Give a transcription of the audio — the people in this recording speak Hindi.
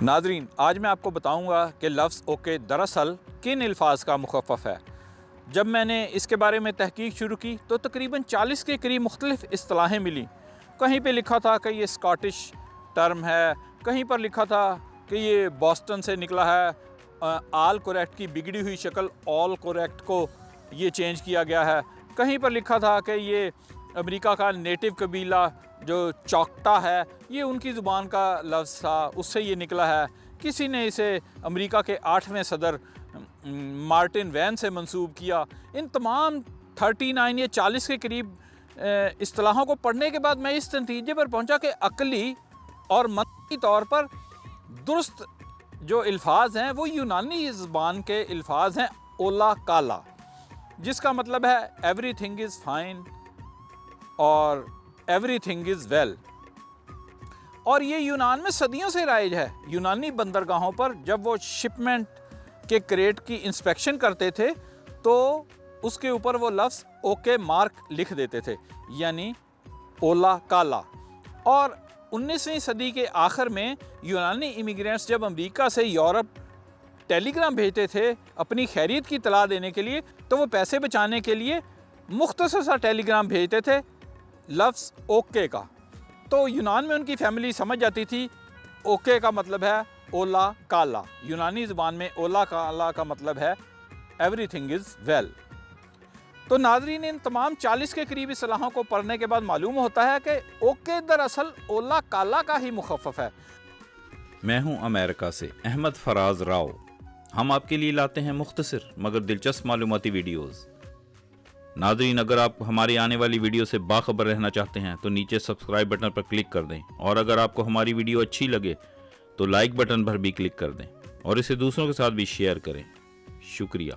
नाज़रीन, आज मैं आपको बताऊंगा कि लफ्ज़ ओके दरअसल किन अल्फाज का मुखफ़्फ़ है। जब मैंने इसके बारे में तहकीक शुरू की तो तकरीबन 40 के करीब मुख्तलिफ़ इस्तिलाहें मिली। कहीं पे लिखा था कि ये स्कॉटिश टर्म है, कहीं पर लिखा था कि ये बॉस्टन से निकला है, आल करेक्ट की बिगड़ी हुई शक्ल ऑल करेक्ट को ये चेंज किया गया है, कहीं पर लिखा था कि ये अमेरिका का नेटिव कबीला जो चॉकटा है ये उनकी ज़ुबान का लफ्ज़ था, उससे ये निकला है। किसी ने इसे अमेरिका के 8वें सदर मार्टिन वैन से मंसूब किया। इन तमाम 39 या 40 के करीब इस्तिलाहों को पढ़ने के बाद मैं इस नतीजे पर पहुंचा कि अक़ली और मनती तौर पर दुरुस्त जो अल्फाज हैं वो यूनानी ज़बान के अल्फाज हैं ओला काला, जिसका मतलब है एवरीथिंग इज़ फाइन और एवरीथिंग इज़ वेल। और ये यूनान में सदियों से राइज है। यूनानी बंदरगाहों पर जब वो शिपमेंट के क्रेट की इंस्पेक्शन करते थे तो उसके ऊपर वो लफ्ज़ ओके मार्क लिख देते थे, यानी ओला काला। और 19वीं सदी के आखिर में यूनानी इमिग्रेंट्स जब अमेरिका से यूरोप टेलीग्राम भेजते थे अपनी खैरियत की इत्तला देने के लिए, तो वो पैसे बचाने के लिए मुख्तसर सा टेलीग्राम भेजते थे लफ्ज़ ओके का। तो यूनान में उनकी फैमिली समझ जाती थी ओके का मतलब है ओला काला। यूनानी ज़बान में ओला काला का मतलब है एवरीथिंग इज़ वेल। तो नाज़रीन, इन तमाम 40 के करीब इस्तिलाहों को पढ़ने के बाद मालूम होता है कि ओके दरअसल ओला काला का ही मुखफ़्फ़ है। मैं हूं अमेरिका से अहमद फराज राव। हम आपके लिए लाते हैं मुख्तसर मगर दिलचस्प मालूमाती वीडियोज़। नाज़रीन, अगर आप हमारी आने वाली वीडियो से बाखबर रहना चाहते हैं तो नीचे सब्सक्राइब बटन पर क्लिक कर दें, और अगर आपको हमारी वीडियो अच्छी लगे तो लाइक बटन पर भी क्लिक कर दें और इसे दूसरों के साथ भी शेयर करें। शुक्रिया।